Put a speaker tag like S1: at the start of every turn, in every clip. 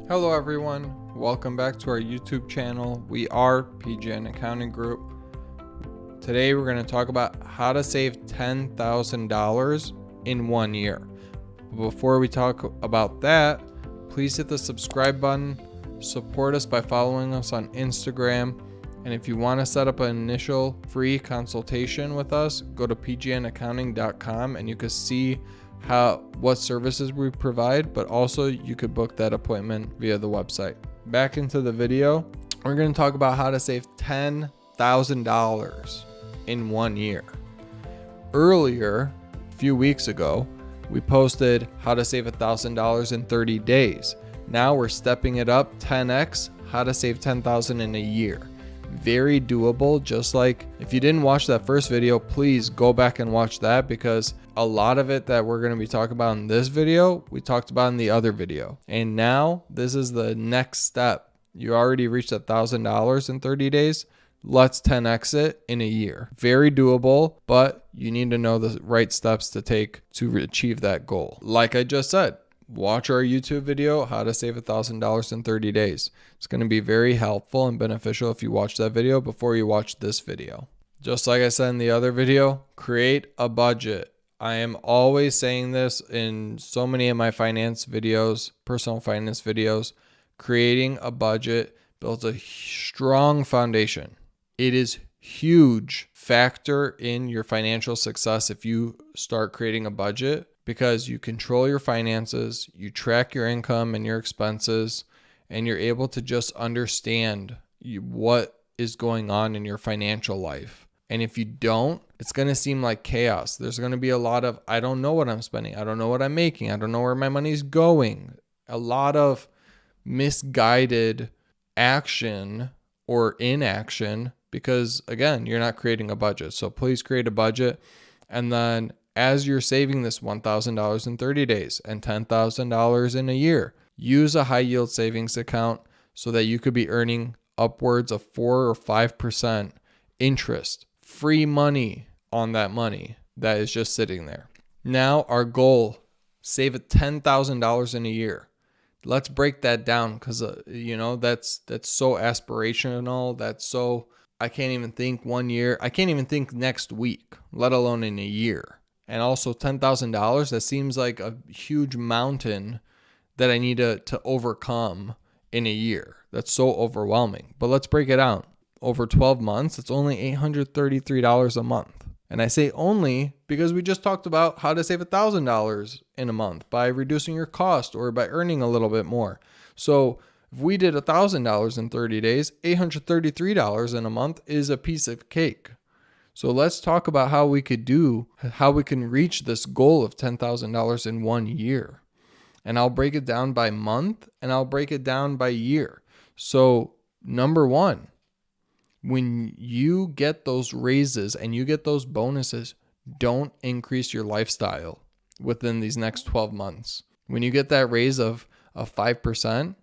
S1: Hello everyone, welcome back to our YouTube channel. We are PGN Accounting Group. Today we're going to talk about how to save $10,000 in 1 year. Before we talk about that, please hit the subscribe button, support us by following us on Instagram, and if you want to set up an initial free consultation with us, go to pgnaccounting.com and you can see what services we provide, but also you could book that appointment via the website. Back into the video, we're going to talk about how to save $10,000 in 1 year. Earlier, a few weeks ago, we posted how to save $1,000 in 30 days. Now we're stepping it up 10x, how to save $10,000 in a year. Very doable. Just like if you didn't watch that first video, please go back and watch that, because a lot of it that we're going to be talking about in this video, we talked about in the other video. And now this is the next step. You already reached $1,000 in 30 days. Let's 10x it in a year. Very doable, but you need to know the right steps to take to achieve that goal. Like I just said, watch our YouTube video, how to save $1,000 in 30 days. It's going to be very helpful and beneficial if you watch that video before you watch this video. Just like I said in the other video, create a budget. I am always saying this in so many of my finance videos, personal finance videos. Creating a budget builds a strong foundation. It is huge factor in your financial success if you start creating a budget, because you control your finances, you track your income and your expenses, and you're able to just understand what is going on in your financial life. And if you don't, it's going to seem like chaos. There's going to be a lot of, I don't know what I'm spending. I don't know what I'm making. I don't know where my money's going. A lot of misguided action or inaction, because again, you're not creating a budget. So please create a budget. And then as you're saving this $1,000 in 30 days and $10,000 in a year, use a high yield savings account so that you could be earning upwards of 4 or 5% interest, free money on that money that is just sitting there. Now our goal, save $10,000 in a year. Let's break that down, because that's so aspirational. That's so, I can't even think 1 year. I can't even think next week, let alone in a year. And also $10,000, that seems like a huge mountain that I need to overcome in a year. That's so overwhelming. But let's break it out. Over 12 months, it's only $833 a month. And I say only because we just talked about how to save $1,000 in a month by reducing your cost or by earning a little bit more. So if we did $1,000 in 30 days, $833 in a month is a piece of cake. So let's talk about how we can reach this goal of $10,000 in 1 year. And I'll break it down by month and I'll break it down by year. So number one, when you get those raises and you get those bonuses, don't increase your lifestyle within these next 12 months. When you get that raise of 5%,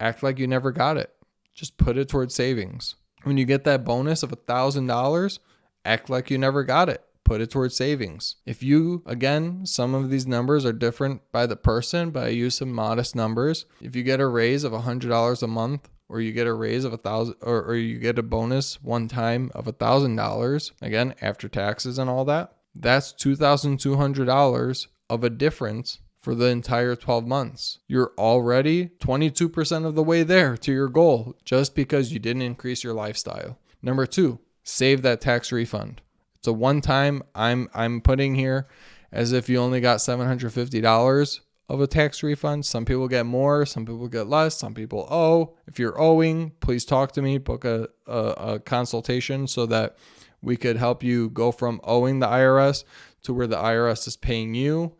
S1: act like you never got it. Just put it towards savings. When you get that bonus of $1,000, act like you never got it. Put it towards savings. If you, again, some of these numbers are different by the person, but I use some modest numbers. If you get a raise of $100 a month, or you get a raise of $1,000, or you get a bonus one time of $1,000, again, after taxes and all that, that's $2,200 of a difference for the entire 12 months. You're already 22% of the way there to your goal just because you didn't increase your lifestyle. Number two, save that tax refund. It's a one-time, I'm putting here as if you only got $750 of a tax refund. Some people get more, some people get less, some people owe. If you're owing, please talk to me, book a consultation so that we could help you go from owing the IRS to where the IRS is paying you.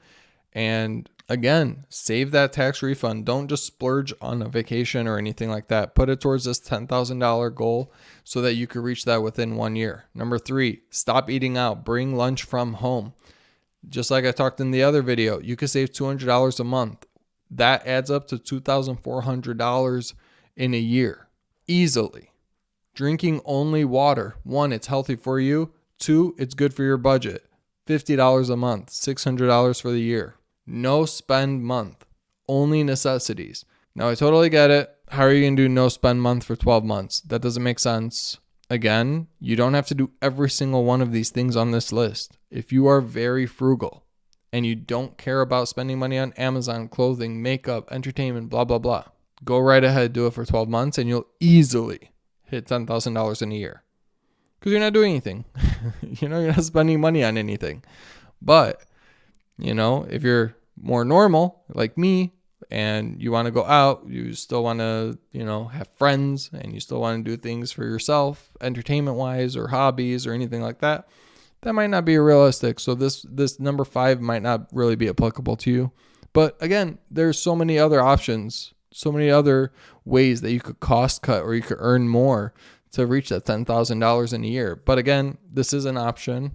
S1: And again, save that tax refund. Don't just splurge on a vacation or anything like that. Put it towards this $10,000 goal so that you can reach that within 1 year. Number three, stop eating out. Bring lunch from home. Just like I talked in the other video, you could save $200 a month. That adds up to $2,400 in a year. Easily. Drinking only water. 1, it's healthy for you. 2, it's good for your budget. $50 a month, $600 for the year. No spend month, only necessities. Now, I totally get it. How are you going to do no spend month for 12 months? That doesn't make sense. Again, you don't have to do every single one of these things on this list. If you are very frugal and you don't care about spending money on Amazon, clothing, makeup, entertainment, blah, blah, blah, go right ahead, do it for 12 months and you'll easily hit $10,000 in a year because you're not doing anything. You're not spending money on anything. But, if you're more normal like me, and you want to go out, you still want to, have friends, and you still want to do things for yourself, entertainment-wise or hobbies or anything like that, that might not be realistic. So this number 5 might not really be applicable to you. But again, there's so many other options, so many other ways that you could cost cut or you could earn more to reach that $10,000 in a year. But again, this is an option.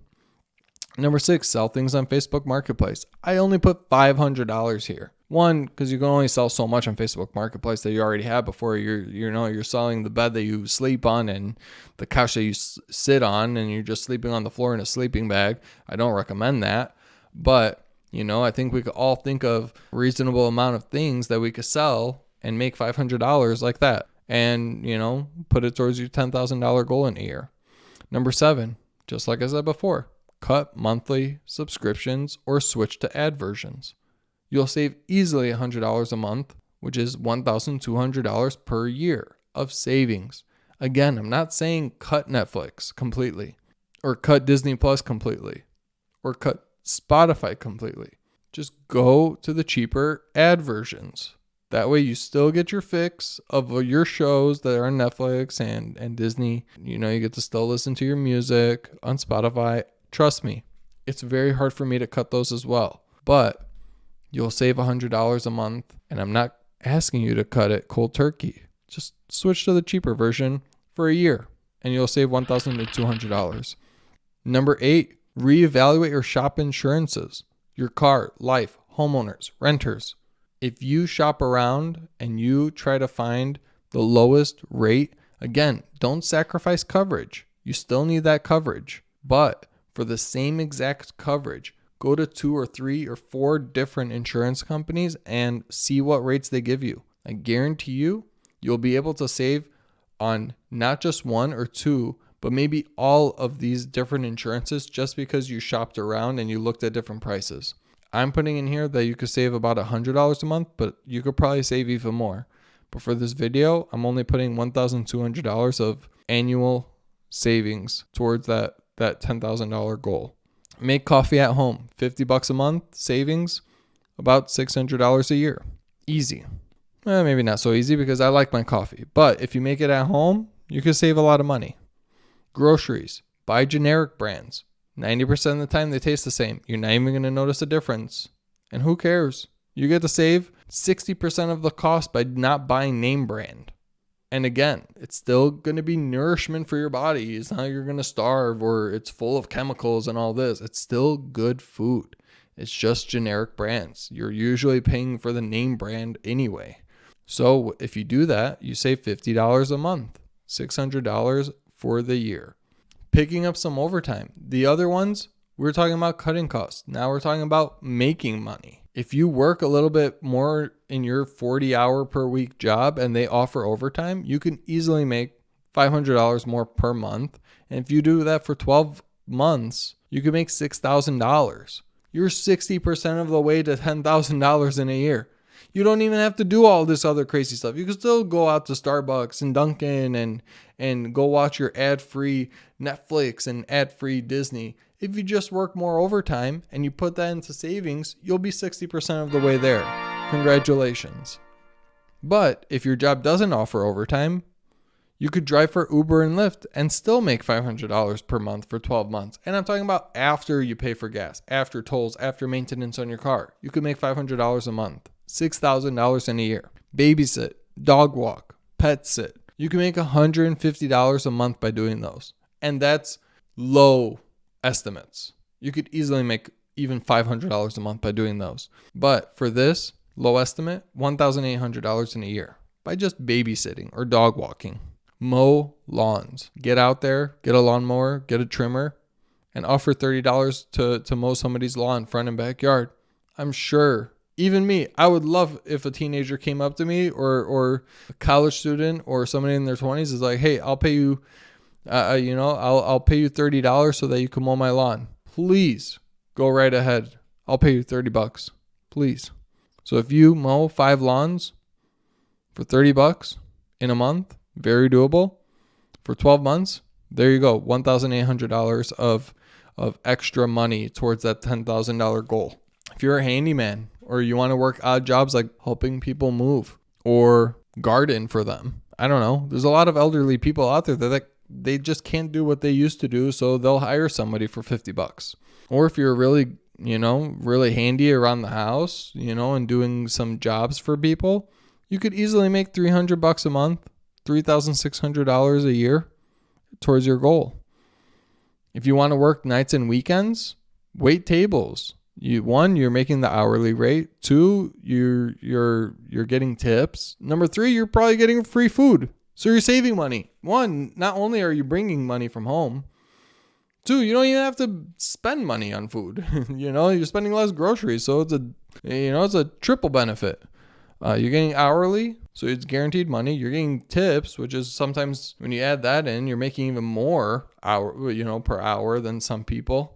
S1: Number 6, sell things on Facebook Marketplace. I only put $500 here. One, because you can only sell so much on Facebook Marketplace that you already have before you're selling the bed that you sleep on and the couch that you sit on, and you're just sleeping on the floor in a sleeping bag. I don't recommend that. But, I think we could all think of a reasonable amount of things that we could sell and make $500 like that. And, put it towards your $10,000 goal in a year. Number 7, just like I said before, cut monthly subscriptions or switch to ad versions. You'll save easily $100 a month, which is $1,200 per year of savings. Again, I'm not saying cut Netflix completely or cut Disney Plus completely or cut Spotify completely. Just go to the cheaper ad versions. That way you still get your fix of your shows that are on Netflix and Disney. You get to still listen to your music on Spotify. Trust me, it's very hard for me to cut those as well. But you'll save $100 a month, and I'm not asking you to cut it cold turkey. Just switch to the cheaper version for a year, and you'll save $1,200. Number 8, reevaluate your shop insurances. Your car, life, homeowners, renters. If you shop around and you try to find the lowest rate, again, don't sacrifice coverage. You still need that coverage. But for the same exact coverage, go to 2 or 3 or 4 different insurance companies and see what rates they give you. I guarantee you'll be able to save on not just 1 or 2, but maybe all of these different insurances just because you shopped around and you looked at different prices. I'm putting in here that you could save about $100 a month, but you could probably save even more. But for this video, I'm only putting $1,200 of annual savings towards that $10,000 goal. Make coffee at home, $50 a month, savings, about $600 a year. Easy. Maybe not so easy because I like my coffee. But if you make it at home, you can save a lot of money. Groceries, buy generic brands. 90% of the time they taste the same. You're not even going to notice a difference. And who cares? You get to save 60% of the cost by not buying name brand. And again, it's still going to be nourishment for your body. It's not like you're going to starve or it's full of chemicals and all this. It's still good food. It's just generic brands. You're usually paying for the name brand anyway. So if you do that, you save $50 a month, $600 for the year. Picking up some overtime. The other ones, we're talking about cutting costs. Now we're talking about making money. If you work a little bit more in your 40-hour per week job and they offer overtime, you can easily make $500 more per month. And if you do that for 12 months, you can make $6,000. You're 60% of the way to $10,000 in a year. You don't even have to do all this other crazy stuff. You can still go out to Starbucks and Dunkin' and go watch your ad-free Netflix and ad-free Disney. If you just work more overtime and you put that into savings, you'll be 60% of the way there. Congratulations. But if your job doesn't offer overtime, you could drive for Uber and Lyft and still make $500 per month for 12 months. And I'm talking about after you pay for gas, after tolls, after maintenance on your car. You could make $500 a month, $6,000 in a year. Babysit, dog walk, pet sit. You can make $150 a month by doing those. And that's low estimates. You could easily make even $500 a month by doing those. But for this low estimate, $1,800 in a year by just babysitting or dog walking. Mow lawns. Get out there, get a lawnmower, get a trimmer, and offer $30 to mow somebody's lawn, front and backyard. I'm sure Even me, I would love if a teenager came up to me or a college student or somebody in their 20s is like, hey, I'll pay you, I'll pay you $30 so that you can mow my lawn. Please go right ahead. I'll pay you $30. Please. So if you mow 5 lawns for $30 in a month, very doable. For 12 months, there you go. $1,800 of extra money towards that $10,000 goal. If you're a handyman or you want to work odd jobs like helping people move or garden for them, I don't know. There's a lot of elderly people out there that they just can't do what they used to do, so they'll hire somebody for $50. Or if you're really, really handy around the house, and doing some jobs for people, you could easily make $300 a month, $3,600 a year towards your goal. If you want to work nights and weekends, wait tables. You're making the hourly rate. 2, you're getting tips. Number 3, you're probably getting free food. So you're saving money. 1, not only are you bringing money from home, 2, you don't even have to spend money on food. You're spending less groceries. So it's a triple benefit. You're getting hourly, so it's guaranteed money. You're getting tips, which is sometimes when you add that in, you're making even more per hour than some people.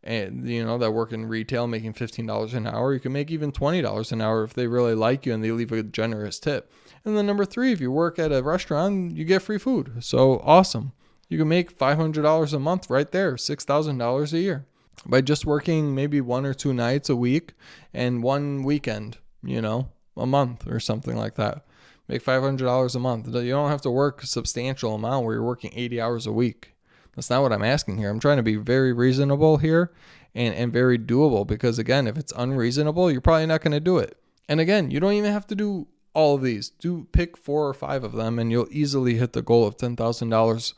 S1: And, that work in retail making $15 an hour. You can make even $20 an hour if they really like you and they leave a generous tip. And then number 3, if you work at a restaurant, you get free food. So awesome. You can make $500 a month right there, $6,000 a year by just working maybe 1 or 2 nights a week and 1 weekend, a month or something like that. Make $500 a month. You don't have to work a substantial amount where you're working 80 hours a week. That's not what I'm asking here. I'm trying to be very reasonable here and very doable, because again, if it's unreasonable, you're probably not going to do it. And again, you don't even have to do all of these. Pick 4 or 5 of them and you'll easily hit the goal of $10,000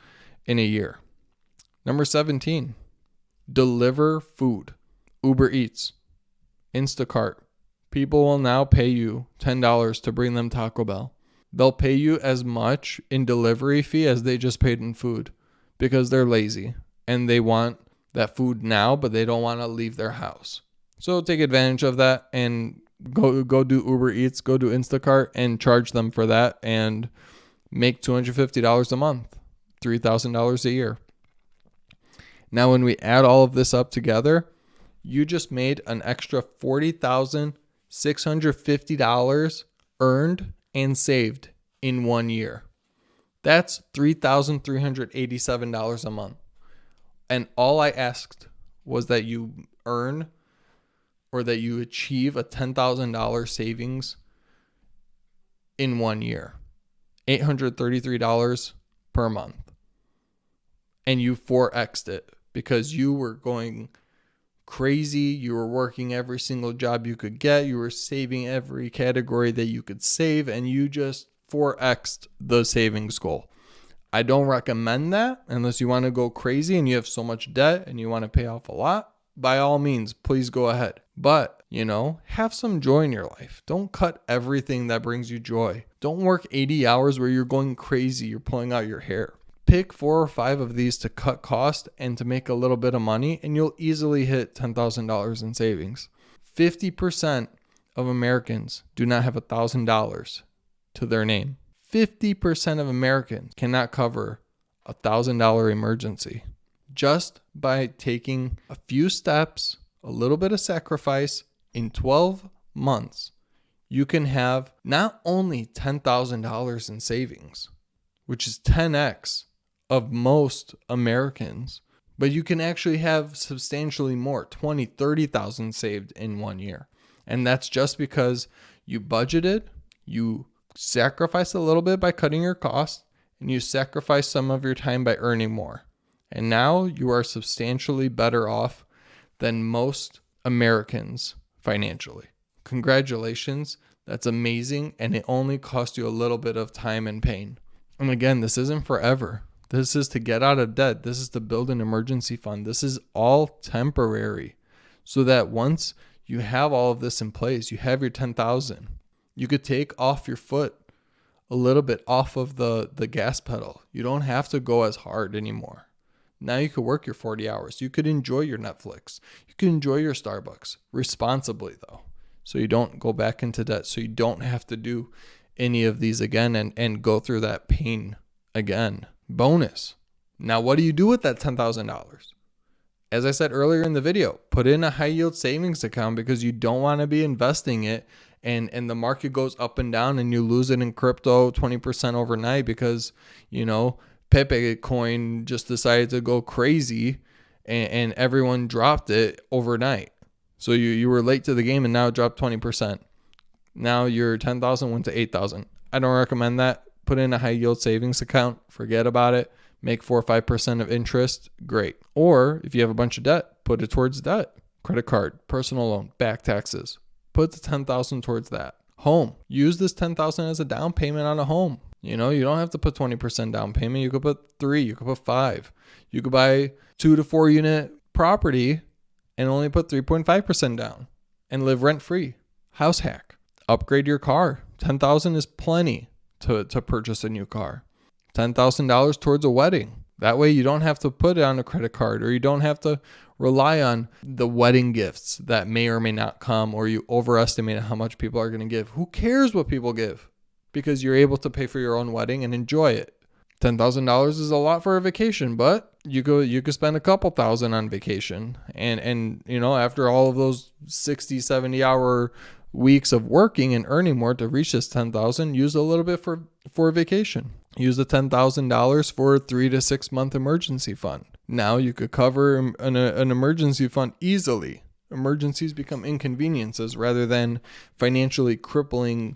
S1: in a year. Number 17, deliver food. Uber Eats, Instacart. People will now pay you $10 to bring them Taco Bell. They'll pay you as much in delivery fee as they just paid in food, because they're lazy and they want that food now, but they don't want to leave their house. So take advantage of that and go do Uber Eats, go do Instacart and charge them for that and make $250 a month, $3,000 a year. Now, when we add all of this up together, you just made an extra $40,650 earned and saved in 1 year. That's $3,387 a month. And all I asked was that you earn or that you achieve a $10,000 savings in 1 year. $833 per month. And you 4x'd it because you were going crazy. You were working every single job you could get. You were saving every category that you could save, and you just 4x'd the savings goal. I don't recommend that unless you want to go crazy and you have so much debt and you want to pay off a lot. By all means, please go ahead. But, have some joy in your life. Don't cut everything that brings you joy. Don't work 80 hours where you're going crazy. You're pulling out your hair. Pick 4 or 5 of these to cut cost and to make a little bit of money, and you'll easily hit $10,000 in savings. 50% of Americans do not have $1,000 to their name. 50% of Americans cannot cover a $1,000 emergency. Just by taking a few steps, a little bit of sacrifice, in 12 months, you can have not only $10,000 in savings, which is 10x of most Americans, but you can actually have substantially more, 20, 30,000 saved in 1 year. And that's just because you budgeted, you sacrifice a little bit by cutting your costs, and you sacrifice some of your time by earning more. And now you are substantially better off than most Americans financially. Congratulations. That's amazing. And it only cost you a little bit of time and pain. And again, this isn't forever. This is to get out of debt. This is to build an emergency fund. This is all temporary, so that once you have all of this in place, you have your 10,000, you could take off your foot a little bit off of the gas pedal. You don't have to go as hard anymore. Now you could work your 40 hours. You could enjoy your Netflix. You could enjoy your Starbucks responsibly, though. so you don't go back into debt, so you don't have to do any of these again and go through that pain again. Bonus. Now, what do you do with that $10,000? As I said earlier in the video, put in a high yield savings account, because you don't want to be investing it and the market goes up and down and you lose it in crypto 20% overnight because, Pepe coin just decided to go crazy and everyone dropped it overnight. So you were late to the game and now it dropped 20%. Now your 10,000 went to 8,000. I don't recommend that. Put in a high yield savings account, forget about it. Make 4 or 5% of interest, great. Or if you have a bunch of debt, put it towards debt. Credit card, personal loan, back taxes. Put the 10,000 towards that. Home, use this 10,000 as a down payment on a home. You don't have to put 20% down payment. You could put 3, you could put 5. You could buy 2 to 4 unit property and only put 3.5% down and live rent free. House hack, upgrade your car. 10,000 is plenty to purchase a new car. $10,000 towards a wedding. That way you don't have to put it on a credit card, or you don't have to rely on the wedding gifts that may or may not come, or you overestimate how much people are going to give. Who cares what people give? Because you're able to pay for your own wedding and enjoy it. $10,000 is a lot for a vacation, but you could spend a couple thousand on vacation. And after all of those 60, 70 hour weeks of working and earning more to reach this 10,000, use a little bit for a vacation. Use the $10,000 for a 3 to 6 month emergency fund. Now you could cover an emergency fund easily. Emergencies become inconveniences rather than financially crippling,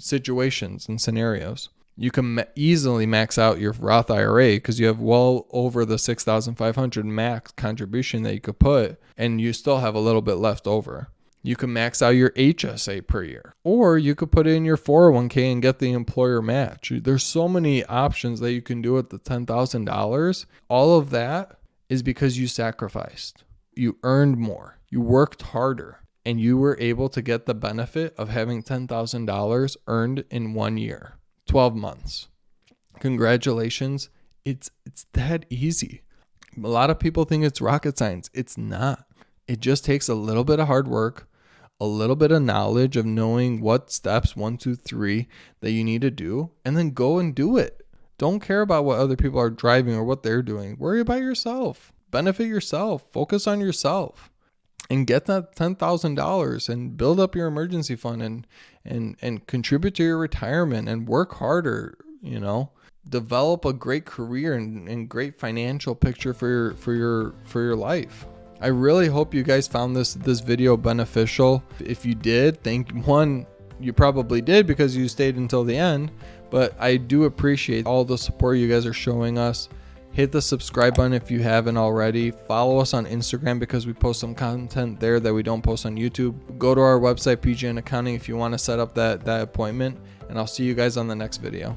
S1: situations and scenarios. You can easily max out your Roth IRA because you have well over the $6,500 max contribution that you could put, and you still have a little bit left over. You can max out your HSA per year, or you could put in your 401k and get the employer match. There's so many options that you can do with the $10,000. All of that is because you sacrificed. You earned more. You worked harder, and you were able to get the benefit of having $10,000 earned in 1 year, 12 months. Congratulations. It's that easy. A lot of people think it's rocket science. It's not. It just takes a little bit of hard work, a little bit of knowledge of knowing what steps 1, 2, 3 that you need to do, and then go and do it. Don't care about what other people are driving or what they're doing. Worry about yourself. Benefit yourself. Focus on yourself. And get that $10,000 and build up your emergency fund and contribute to your retirement and work harder, Develop a great career and great financial picture for your life. I really hope you guys found this video beneficial. If you did, you probably did because you stayed until the end, but I do appreciate all the support you guys are showing us. Hit the subscribe button if you haven't already. Follow us on Instagram because we post some content there that we don't post on YouTube. Go to our website, PGN Accounting, if you want to set up that appointment, and I'll see you guys on the next video.